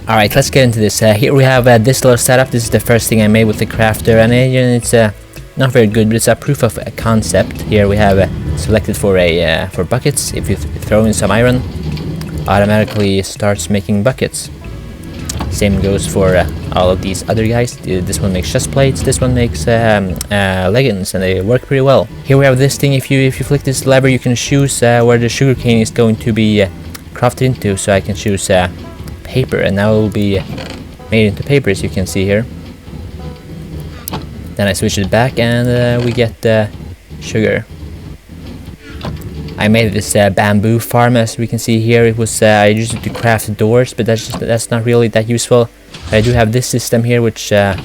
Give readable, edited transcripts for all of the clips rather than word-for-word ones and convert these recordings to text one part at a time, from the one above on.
Alright, let's get into this. Here we have this little setup. This is the first thing I made with the crafter, and it's not very good, but it's a proof of a concept. Here we have selected for buckets. If you throw in some iron, automatically starts making buckets. Same goes for all of these other guys. This one makes chest plates, this one makes leggings, and they work pretty well. Here we have this thing. If you flick this lever, you can choose where the sugarcane is going to be crafted into. So I can choose paper, and now it will be made into paper, as you can see here. Then I switch it back, and we get sugar. I made this bamboo farm, as we can see here. It was I used it to craft doors, but that's not really that useful. I do have this system here, which it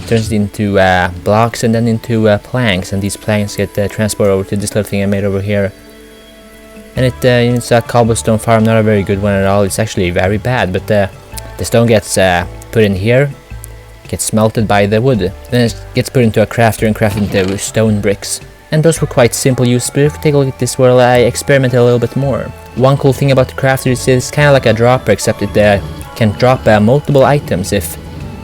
turns into blocks and then into planks, and these planks get transported over to this little thing I made over here. And it's a cobblestone farm, not a very good one at all. It's actually very bad, but the stone gets put in here, gets smelted by the wood, then it gets put into a crafter and crafted into stone bricks. And those were quite simple use, but if you take a look at this world, I experimented a little bit more. One cool thing about the crafter is it's kind of like a dropper, except it can drop multiple items if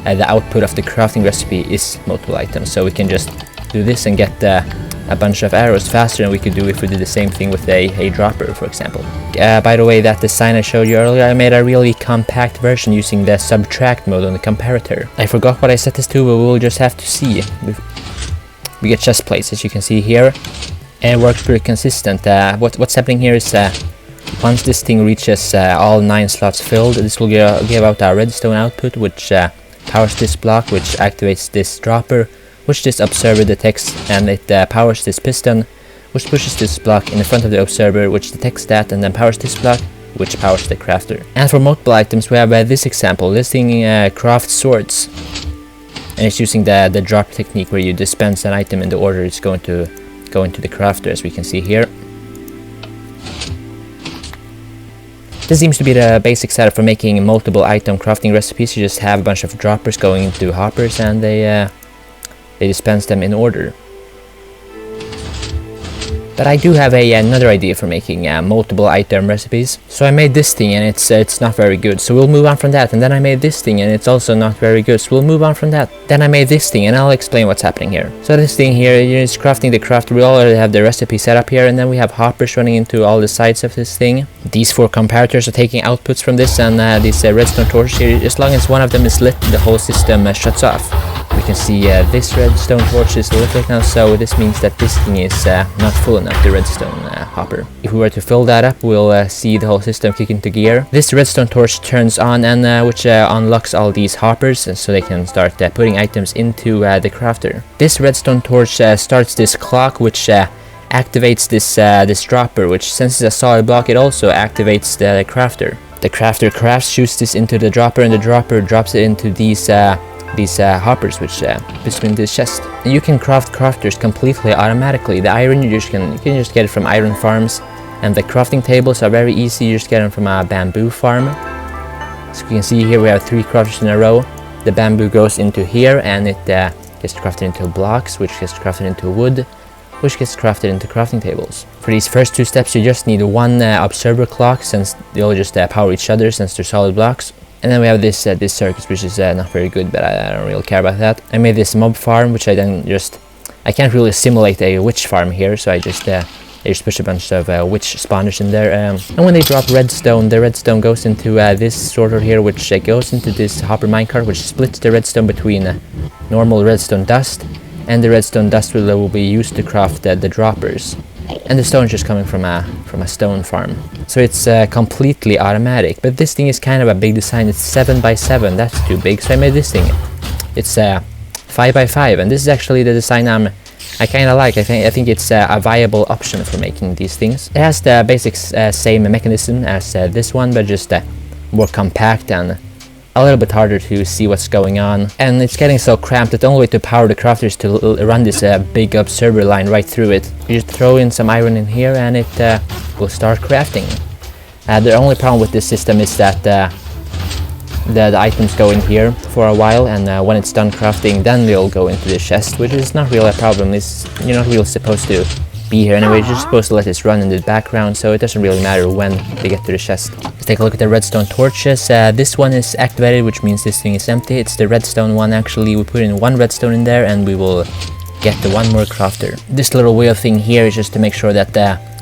the output of the crafting recipe is multiple items. So we can just do this and get a bunch of arrows faster than we could do if we did the same thing with a dropper, for example. By the way, that design I showed you earlier, I made a really compact version using the subtract mode on the comparator. I forgot what I set this to, but we'll just have to see. We get chest plates, as you can see here, and it works pretty consistent. What's happening here is once this thing reaches all 9 slots filled, this will give out a redstone output, which powers this block, which activates this dropper, which this observer detects, and it powers this piston, which pushes this block in the front of the observer, which detects that, and then powers this block, which powers the crafter. And for multiple items, we have this example. This thing crafts swords. And it's using the drop technique, where you dispense an item in the order it's going to go into the crafter, as we can see here. This seems to be the basic setup for making multiple item crafting recipes. You just have a bunch of droppers going into hoppers, and they dispense them in order. But I do have another idea for making multiple item recipes. So I made this thing, and it's not very good, so we'll move on from that. And then I made this thing, and it's also not very good, so we'll move on from that. Then I made this thing, and I'll explain what's happening here. So this thing here is crafting the crafter. We already have the recipe set up here, and then we have hoppers running into all the sides of this thing. These 4 comparators are taking outputs from this, and these redstone torches here. As long as one of them is lit, the whole system shuts off. We can see this redstone torch is lit right now, so this means that this thing is not full enough, the redstone hopper. If we were to fill that up, we'll see the whole system kick into gear. This redstone torch turns on, and which unlocks all these hoppers, so they can start putting items into the crafter. This redstone torch starts this clock, which activates this dropper, which, since it's a solid block, it also activates the crafter. The crafter crafts, shoots this into the dropper, and the dropper drops it into these hoppers, which between this chest. And you can craft crafters completely automatically. The iron you can just get it from iron farms, and the crafting tables are very easy. You just get them from a bamboo farm. So you can see here we have 3 crafters in a row. The bamboo goes into here, and it gets crafted into blocks, which gets crafted into wood, which gets crafted into crafting tables. For these first 2 steps, you just need one observer clock, since they'll just power each other, since they're solid blocks. And then we have this circuit, which is not very good, but I don't really care about that. I made this mob farm, which I can't really simulate a witch farm here, so I just push a bunch of witch spawners in there. And when they drop redstone, the redstone goes into this sorter here, which goes into this hopper minecart, which splits the redstone between normal redstone dust, and the redstone dust will be used to craft the droppers. And the stone is just coming from a stone farm. So it's completely automatic. But this thing is kind of a big design. It's 7 by 7. That's too big. So I made this thing. It's 5 by 5, and this is actually the design I kind of like. I think it's a viable option for making these things. It has the basic same mechanism as this one, but just more compact and a little bit harder to see what's going on. And it's getting so cramped that the only way to power the crafter is to run this big observer line right through it. You just throw in some iron in here, and it will start crafting. The only problem with this system is that the items go in here for a while, and when it's done crafting, then they'll go into the chest, which is not really a problem. You're not really supposed to be here anyway. You're just supposed to let this run in the background, so it doesn't really matter when they get to the chest. Let's take a look at the redstone torches. This one is activated, which means this thing is empty. It's the redstone one actually. We put in 1 redstone in there and we will get the 1 more crafter. This little wheel thing here is just to make sure that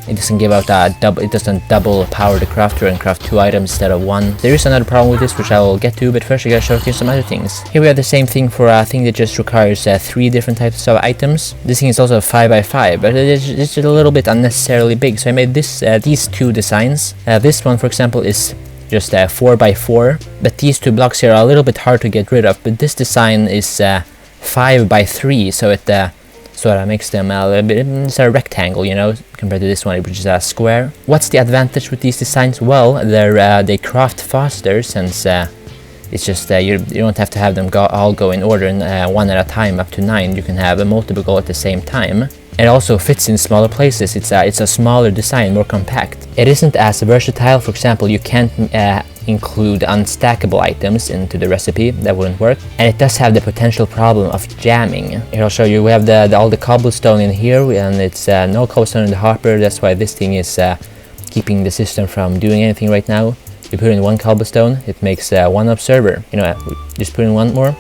it doesn't give out it doesn't double power the crafter and craft 2 items instead of 1. There is another problem with this which I will get to, but first I gotta show you some other things. Here we have the same thing for a thing that just requires 3 different types of items. This thing is also 5x5, but it's just a little bit unnecessarily big, so I made these 2 designs. This one, for example, is just 4x4, but these 2 blocks here are a little bit hard to get rid of, but this design is 5x3, so it sort of makes them a little bit, it's a rectangle, you know, compared to this one, which is a square. What's the advantage with these designs? Well, they craft faster, since it's just you don't have to have them all go in order, one at a time up to 9. You can have multiple go at the same time. It also fits in smaller places. It's a smaller design, more compact. It isn't as versatile. For example, you can't include unstackable items into the recipe. That wouldn't work. And it does have the potential problem of jamming. Here I'll show you. We have all the cobblestone in here, and it's no cobblestone in the hopper. That's why this thing is keeping the system from doing anything right now. We put in 1 cobblestone, it makes 1 observer. You know, just put in 1 more,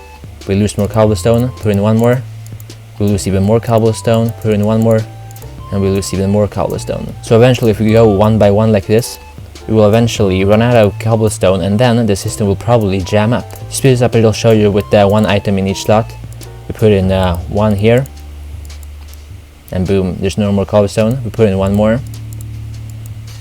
we lose more cobblestone. Put in 1 more, we lose even more cobblestone. Put in 1 more, and we lose even more cobblestone. So eventually, if we go 1 by 1 like this, we will eventually run out of cobblestone, and then the system will probably jam up. To speed this up, it'll show you with 1 item in each slot. We put in 1 here, and boom, there's no more cobblestone. We put in 1 more,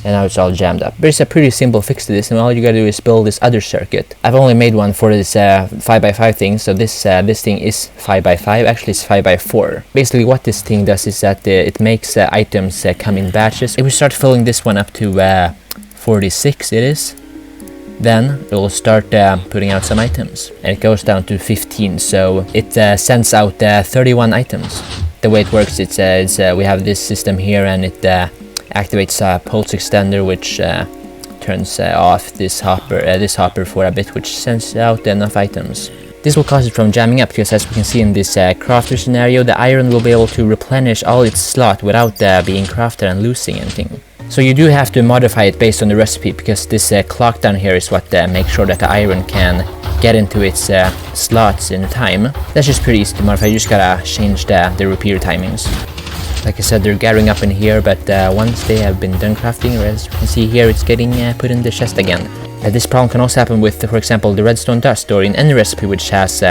and now it's all jammed up. But it's a pretty simple fix to this, and all you gotta do is build this other circuit. I've only made one for this 5x5 thing, so this thing is 5x5. Actually, it's 5x4. Basically, what this thing does is that it makes items come in batches. If we start filling this one up to 46, it is, then it will start putting out some items, and it goes down to 15. So it sends out 31 items. The way it works, we have this system here, and it activates a pulse extender, which turns off this hopper for a bit, which sends out enough items. This will cause it from jamming up, because as we can see in this crafter scenario, the iron will be able to replenish all its slot without being crafted and losing anything. So you do have to modify it based on the recipe, because this clock down here is what makes sure that the iron can get into its slots in time. That's just pretty easy to modify. You just gotta change the repeater timings. Like I said, they're gathering up in here, but once they have been done crafting, as you can see here, it's getting put in the chest again. This problem can also happen with, for example, the redstone dust, or in any recipe which has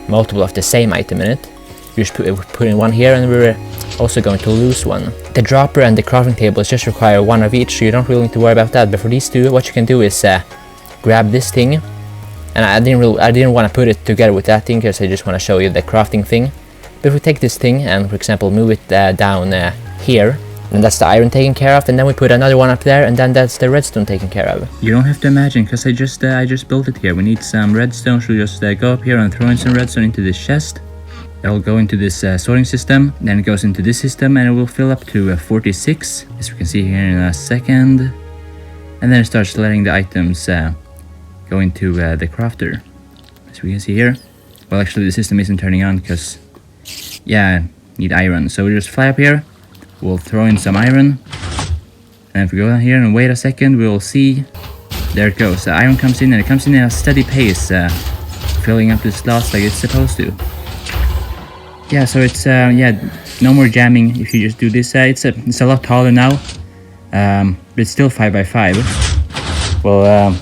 multiple of the same item in it. You just put in 1 here, and we're also going to lose 1. The dropper and the crafting tables just require 1 of each, so you don't really need to worry about that. But for these 2, what you can do is grab this thing, and I didn't want to put it together with that thing, because I just want to show you the crafting thing. But if we take this thing and, for example, move it down here, and that's the iron taken care of, and then we put another one up there, and then that's the redstone taken care of. You don't have to imagine, because I just built it here. We need some redstone, so we just go up here and throw in some redstone into this chest. It'll go into this sorting system, then it goes into this system, and it will fill up to 46, as we can see here in a second. And then it starts letting the items go into the crafter, as we can see here. Well, actually, the system isn't turning on, because yeah, need iron. So we just fly up here, we'll throw in some iron, and if we go down here and wait a second, we'll see, there it goes. The iron comes in, and it comes in at a steady pace, filling up the slots like it's supposed to. Yeah, so it's no more jamming if you just do this. It's a lot taller now, but it's still 5x5. Well,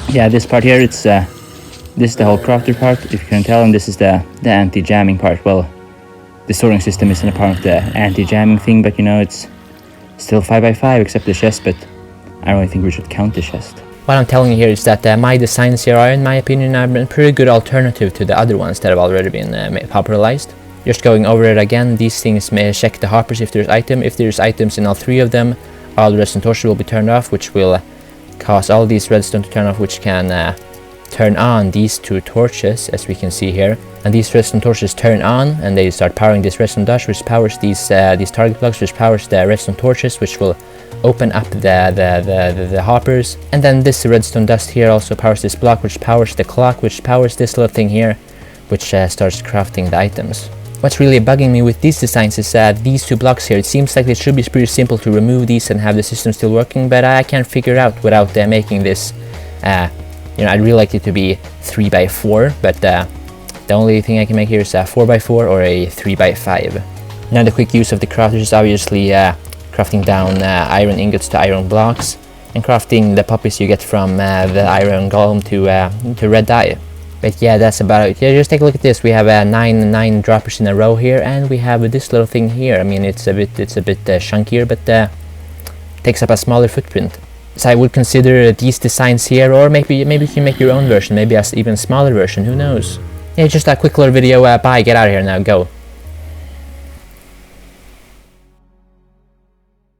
yeah, this part here, it's this is the whole crafter part, if you can tell, and this is the anti-jamming part. Well, the sorting system isn't a part of the anti-jamming thing, but you know, it's still 5x5 except the chest, but I don't really think we should count the chest. What I'm telling you here is that my designs here are, in my opinion, a pretty good alternative to the other ones that have already been popularized. Just going over it again, these things may check the hoppers if there's items in all 3 of them, all the redstone torches will be turned off, which will cause all these redstone to turn off, which can turn on these 2 torches, as we can see here. And these redstone torches turn on, and they start powering this redstone dust, which powers these target blocks, which powers the redstone torches, which will open up the hoppers. And then this redstone dust here also powers this block, which powers the clock, which powers this little thing here, which starts crafting the items. What's really bugging me with these designs is these two blocks here. It seems like it should be pretty simple to remove these and have the system still working, but I can't figure out without making this. You know, I'd really like it to be 3x4, but the only thing I can make here is a 4x4 or a 3x5. Now the quick use of the crafters is obviously crafting down iron ingots to iron blocks, and crafting the puppies you get from the iron golem to red dye. But yeah, that's about it. Yeah, just take a look at this. We have 9 droppers in a row here, and we have this little thing here. I mean, it's a bit chunkier, but takes up a smaller footprint. So I would consider these designs here, or maybe you can make your own version, maybe a even smaller version. Who knows? Yeah, just a quick little video. Bye. Get out of here now. Go.